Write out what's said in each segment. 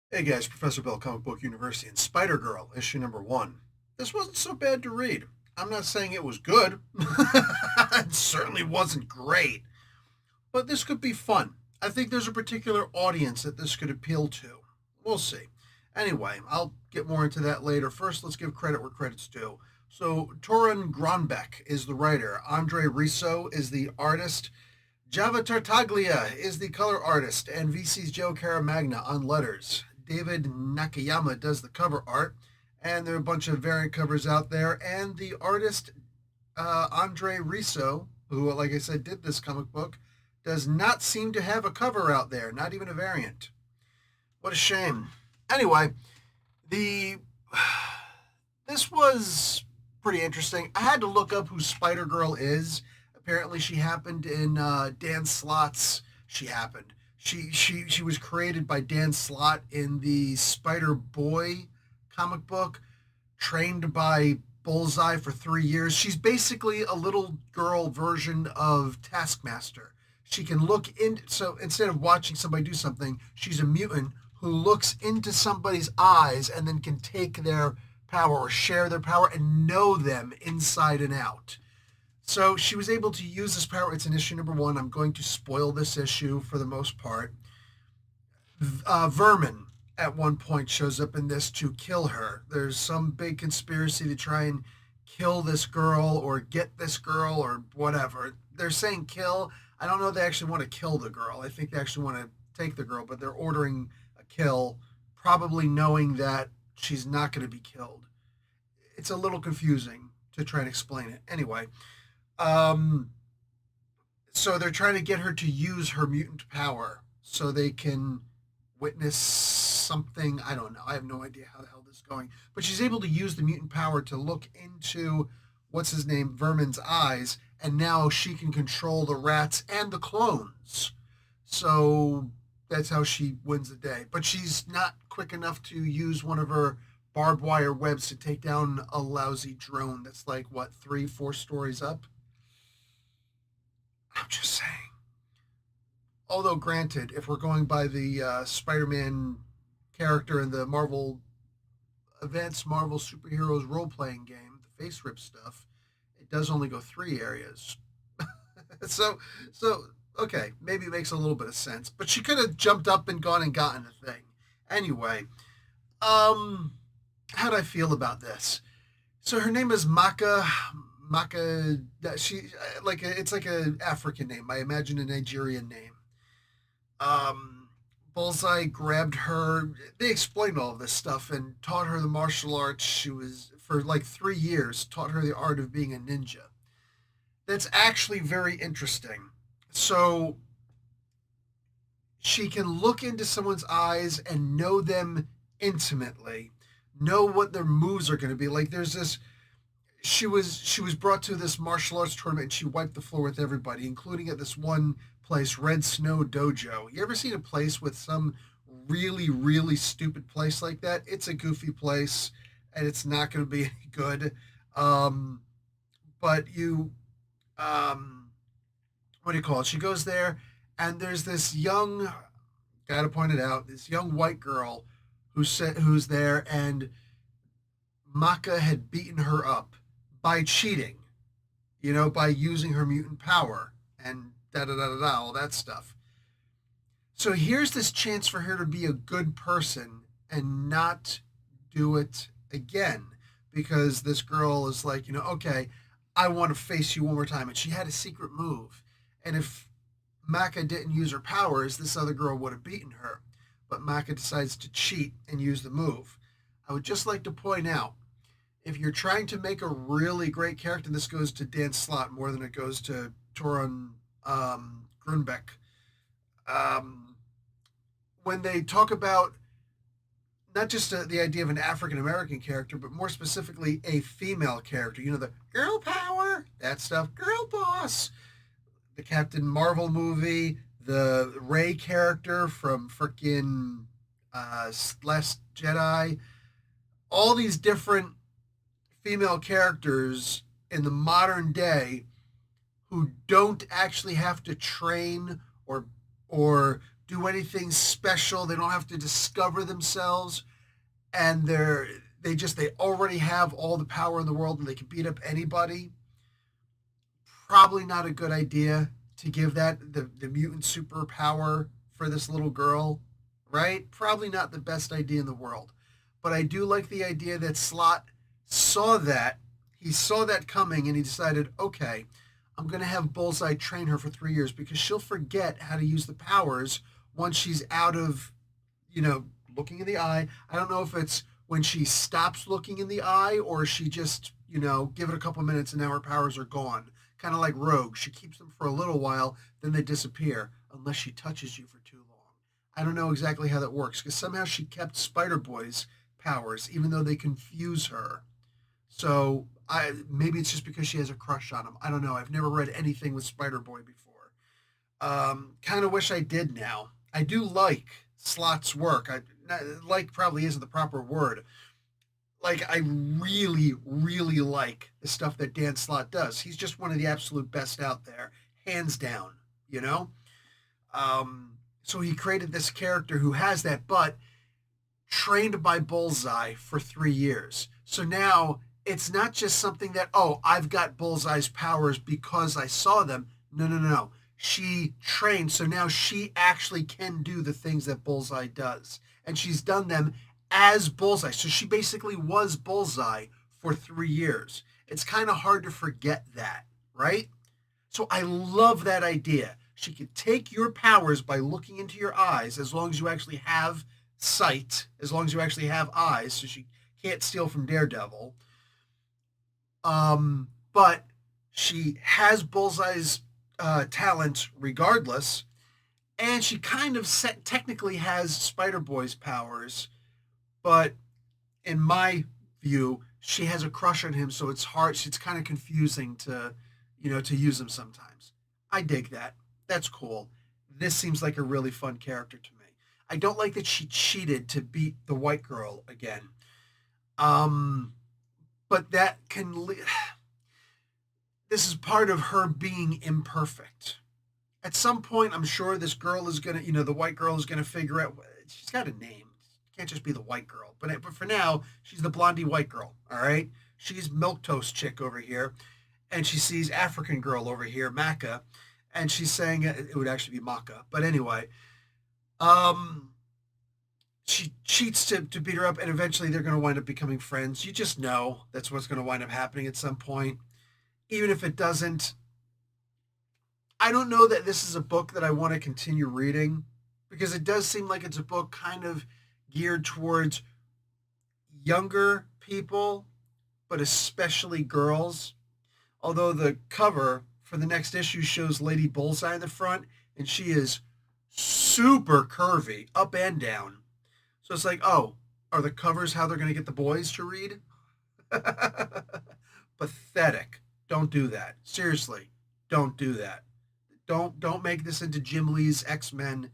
Hey guys, Professor Bell, Comic Book University, and Spider Girl, issue number one. This wasn't so bad to read. I'm not saying it was good. It certainly wasn't great, but this could be fun. I think there's a particular audience that this could appeal to. We'll see. Anyway, I'll get more into that later. First, let's give credit where credit's due. So, Torun Gronbeck is the writer, Andre Riso is the artist, Java Tartaglia is the color artist, and VC's Joe Caramagna on letters. David Nakayama does the cover art, and there are a bunch of variant covers out there. And the artist Andre Riso, who, like I said, did this comic book, does not seem to have a cover out there, not even a variant. What a shame. Anyway, the this was pretty interesting. I had to look up who Spider Girl is. Apparently, she happened in Dan Slott's. She was created by Dan Slott in the Spider Boy comic book, trained by Bullseye for 3 years. She's basically a little girl version of Taskmaster. She can look in, so instead of watching somebody do something, she's a mutant who looks into somebody's eyes and then can take their power or share their power and know them inside and out. So she was able to use this power. It's in issue number one. I'm going to spoil this issue for the most part. Vermin at one point shows up in this to kill her. There's some big conspiracy to try and kill this girl or get this girl or whatever. They're saying kill. I don't know if they actually want to kill the girl. I think they actually want to take the girl, but they're ordering a kill, probably knowing that she's not going to be killed. It's a little confusing to try and explain it. Anyway, um, so they're trying to get her to use her mutant power so they can witness something. I don't know. I have no idea how the hell this is going. But she's able to use the mutant power to look into what's his name, Vermin's eyes, and now she can control the rats and the clones. So that's how she wins the day. But she's not quick enough to use one of her barbed wire webs to take down a lousy drone that's like what, 3, 4 stories up. I'm just saying. Although, granted, if we're going by the Spider-Man character in the Marvel Advanced Marvel Superheroes role-playing game, the face rip stuff, it does only go 3 areas. so, so okay, maybe it makes a little bit of sense. But she could have jumped up and gone and gotten the thing. Anyway, um, how do I feel about this? So her name is Maka. Maka. She like it's like a African name. I imagine a Nigerian name. um, Bullseye grabbed her. They explained all of this stuff and taught her the martial arts. She was, for like 3 years, taught her the art of being a ninja. That's actually very interesting. So she can look into someone's eyes and know them intimately, know what their moves are going to be. Like there's this, she was brought to this martial arts tournament and she wiped the floor with everybody, including at this one place, Red Snow Dojo. You ever seen a place with some really, really stupid place like that? It's a goofy place and it's not going to be any good. Um, but um, what do you call it? She goes there and there's this young, gotta point it out, this young white girl who's there, and Maka had beaten her up by cheating, by using her mutant power and da da da da da, all that stuff. So here's this chance for her to be a good person and not do it again because this girl is like, okay, I want to face you one more time. And she had a secret move. And if Maka didn't use her powers, this other girl would have beaten her. But Maka decides to cheat and use the move. I would just like to point out, if you're trying to make a really great character, and this goes to Dan Slott more than it goes to Toron Grunbeck, um, when they talk about not just the idea of an African American character, but more specifically a female character, the girl power, that stuff, girl boss, the Captain Marvel movie, the Ray character from frickin' Last Jedi, all these different female characters in the modern day who don't actually have to train or do anything special. They don't have to discover themselves, and they already have all the power in the world and they can beat up anybody. Probably not a good idea to give that the mutant superpower for this little girl, right? Probably not the best idea in the world. But I do like the idea that Slot saw that. He saw that coming and he decided, okay, I'm going to have Bullseye train her for 3 years because she'll forget how to use the powers once she's out of, looking in the eye. I don't know if it's when she stops looking in the eye or she just, give it a couple minutes and now her powers are gone. Kind of like Rogue. She keeps them for a little while, then they disappear unless she touches you for too long. I don't know exactly how that works because somehow she kept Spider Boy's powers even though they confuse her. So maybe it's just because she has a crush on him. I don't know. I've never read anything with Spider Boy before. Kind of wish I did now. I do like Slot's work. Like probably isn't the proper word. Like I really, really like the stuff that Dan Slott does. He's just one of the absolute best out there, hands down. You know. So he created this character who has that, but trained by Bullseye for 3 years. So now it's not just something that, oh, I've got Bullseye's powers because I saw them. No, no, no, no. She trained, so now she actually can do the things that Bullseye does. And she's done them as Bullseye. So she basically was Bullseye for 3 years. It's kind of hard to forget that, right? So I love that idea. She can take your powers by looking into your eyes as long as you actually have sight, as long as you actually have eyes, so she can't steal from Daredevil. But she has Bullseye's talent regardless, and she kind of technically has Spider Boy's powers, but in my view, she has a crush on him, so it's hard. It's kind of confusing to use him sometimes. I dig that. That's cool. This seems like a really fun character to me. I don't like that she cheated to beat the white girl again. Um, but that can. This is part of her being imperfect. At some point, I'm sure this girl is gonna, the white girl is gonna figure out. She's got a name. It can't just be the white girl. But for now, she's the blondie white girl. All right. She's milk toast chick over here, and she sees African girl over here, Maka, and she's saying it would actually be Maka. But anyway, um, she cheats to beat her up, and eventually they're going to wind up becoming friends. You just know that's what's going to wind up happening at some point. Even if it doesn't, I don't know that this is a book that I want to continue reading because it does seem like it's a book kind of geared towards younger people, but especially girls. Although the cover for the next issue shows Lady Bullseye in the front, and she is super curvy, up and down. So it's like, oh, are the covers how they're going to get the boys to read? Pathetic. Don't do that. Seriously, don't do that. Don't make this into Jim Lee's X-Men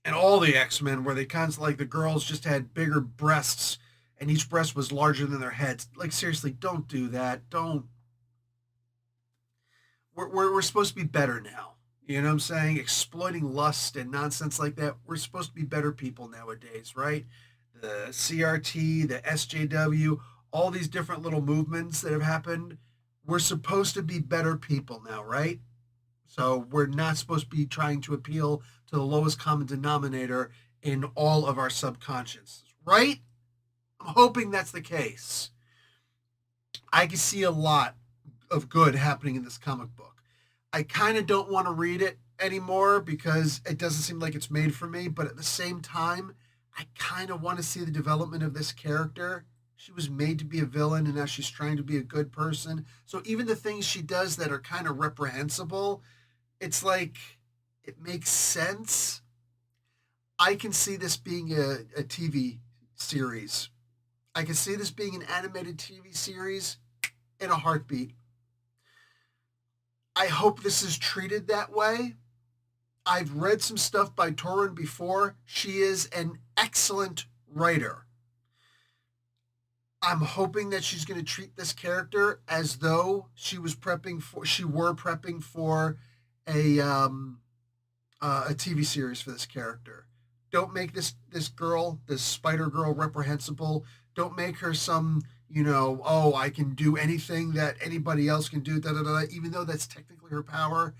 and all the X-Men where they constantly, like, the girls just had bigger breasts and each breast was larger than their heads. Like, seriously, don't do that. Don't. We're supposed to be better now. You know what I'm saying? Exploiting lust and nonsense like that. We're supposed to be better people nowadays, right? The CRT, the SJW, all these different little movements that have happened. We're supposed to be better people now, right? So we're not supposed to be trying to appeal to the lowest common denominator in all of our subconscious, right? I'm hoping that's the case. I can see a lot of good happening in this comic book. I kind of don't want to read it anymore because it doesn't seem like it's made for me, but at the same time, I kind of want to see the development of this character. She was made to be a villain and now she's trying to be a good person. So even the things she does that are kind of reprehensible, it's like it makes sense. I can see this being a TV series. I can see this being an animated TV series in a heartbeat. I hope this is treated that way. I've read some stuff by Torun before. She is an excellent writer. I'm hoping that she's going to treat this character as though she were prepping for a TV series for this character. Don't make this girl, this Spider Girl, reprehensible. Don't make her some, oh, I can do anything that anybody else can do. Da da da. Even though that's technically her power,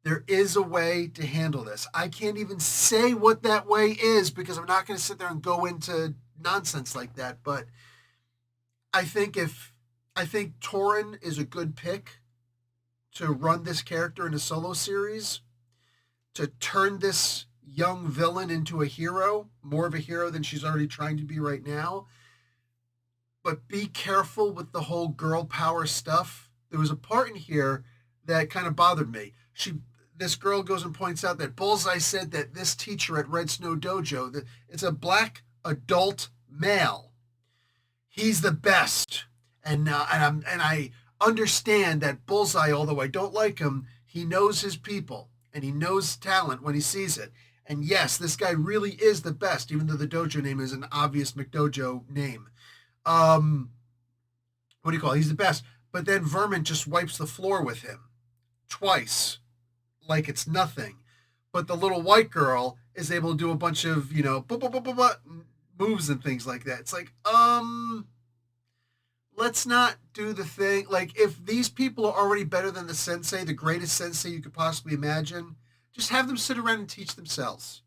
there is a way to handle this. I can't even say what that way is because I'm not going to sit there and go into nonsense like that. But I think Torin is a good pick to run this character in a solo series, to turn this young villain into a hero, more of a hero than she's already trying to be right now. But be careful with the whole girl power stuff. There was a part in here that kind of bothered me. This girl goes and points out that Bullseye said that this teacher at Red Snow Dojo, that it's a black adult male. He's the best. And I understand that Bullseye, although I don't like him, he knows his people and he knows talent when he sees it. And yes, this guy really is the best, even though the dojo name is an obvious McDojo name. What do you call it? He's the best. But then Vermin just wipes the floor with him twice, like it's nothing. But the little white girl is able to do a bunch of, moves and things like that. It's like, let's not do the thing. Like, if these people are already better than the sensei, the greatest sensei you could possibly imagine, just have them sit around and teach themselves.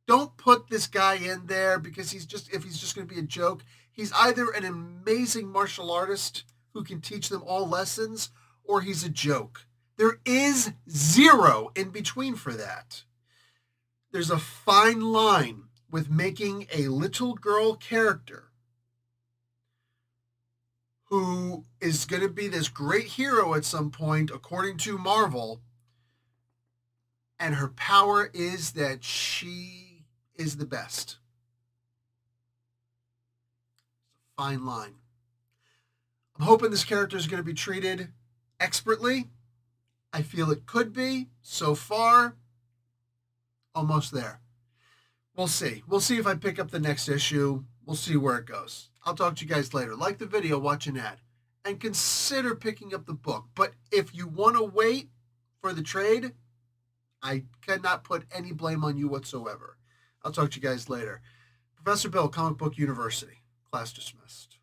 Don't put this guy in there because if he's just going to be a joke. He's either an amazing martial artist who can teach them all lessons, or he's a joke. There is zero in between for that. There's a fine line with making a little girl character who is going to be this great hero at some point, according to Marvel, and her power is that she is the best. Fine line. I'm hoping this character is going to be treated expertly. I feel it could be. So far, almost there. We'll see. We'll see if I pick up the next issue. We'll see where it goes. I'll talk to you guys later. Like the video, watch an ad, and consider picking up the book. But if you want to wait for the trade, I cannot put any blame on you whatsoever. I'll talk to you guys later. Professor Bill, Comic Book University. Class dismissed.